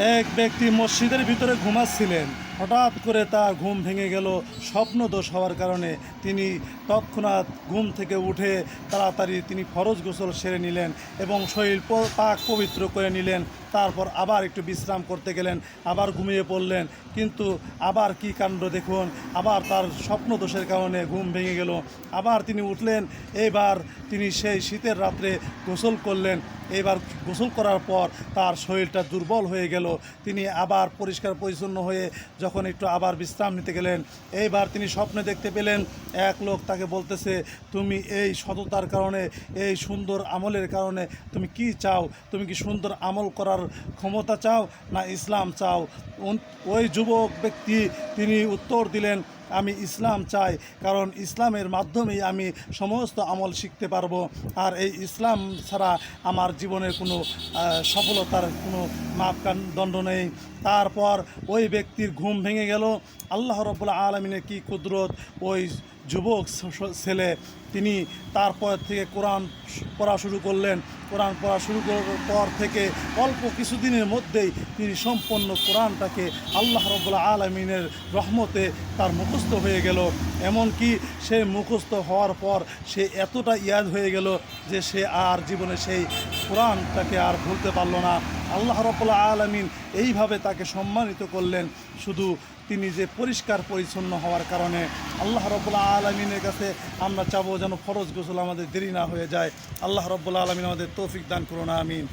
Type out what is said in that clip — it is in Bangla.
এক ব্যক্তি মসজিদের ভিতরে ঘুমাচ্ছিলেন। হঠাৎ করে তার ঘুম ভেঙে গেল স্বপ্নদোষ হওয়ার কারণে। তিনি তৎক্ষণাৎ ঘুম থেকে উঠে তাড়াতাড়ি তিনি ফরজ গোসল সেরে নিলেন এবং শরীর পাক পবিত্র করে নিলেন। তারপর আবার একটু বিশ্রাম করতে গেলেন, আবার ঘুমিয়ে পড়লেন। কিন্তু আবার কি কাণ্ড দেখুন, আবার তার স্বপ্নদোষের কারণে ঘুম ভেঙে গেল। আবার তিনি উঠলেন, এবার তিনি সেই শীতের রাত্রে গোসল করলেন। এবার গোসল করার পর তার শরীরটা দুর্বল হয়ে গেল। তিনি আবার পরিষ্কার পরিচ্ছন্ন হয়ে যখন একটু আবার বিশ্রাম নিতে গেলেন, এইবার তিনি স্বপ্নে দেখতে পেলেন এক লোক তাকে বলতেছে, তুমি এই সততার কারণে, এই সুন্দর আমলের কারণে তুমি কি চাও? তুমি কি সুন্দর আমল করার ক্ষমতা চাও না ইসলাম চাও? ওই যুবক ব্যক্তি তিনি উত্তর দিলেন, আমি ইসলাম চাই, কারণ ইসলামের মাধ্যমেই আমি সমস্ত আমল শিখতে পারবো। আর এই ইসলাম ছাড়া আমার জীবনের কোনো সফলতার কোনো মাপকাঠদণ্ড নেই। তারপর ওই ব্যক্তির ঘুম ভেঙে গেল। আল্লাহ রাব্বুল আলামিনের কি কুদরত! ওই যুবক ছেলে তিনি তারপর থেকে কোরআন পড়া শুরু করলেন। কোরআন পড়া শুরু করার পর থেকে অল্প কিছুদিনের মধ্যেই তিনি সম্পূর্ণ কোরআনটাকে আল্লাহ রাব্বুল আলামিনের রহমতে তার মুখস্থ হয়ে গেল। এমনকি সে মুখস্থ হওয়ার পর সে এতটা ইয়াদ হয়ে গেল যে সে আর জীবনে সেই কোরআনটাকে আর ভুলতে পারল না। আল্লাহ রাব্বুল আলামিন এইভাবে তাকে সম্মানিত করলেন, শুধু তিনি যে পরিষ্কার পরিচ্ছন্ন হওয়ার কারণে। আল্লাহ রাব্বুল আলামিনের কাছে আমরা চাবো যেন ফরজ গোসল আমাদের দেরি না হয়ে যায়। আল্লাহ রাব্বুল আলামিন আমাদের তৌফিক দান করুন, আমিন।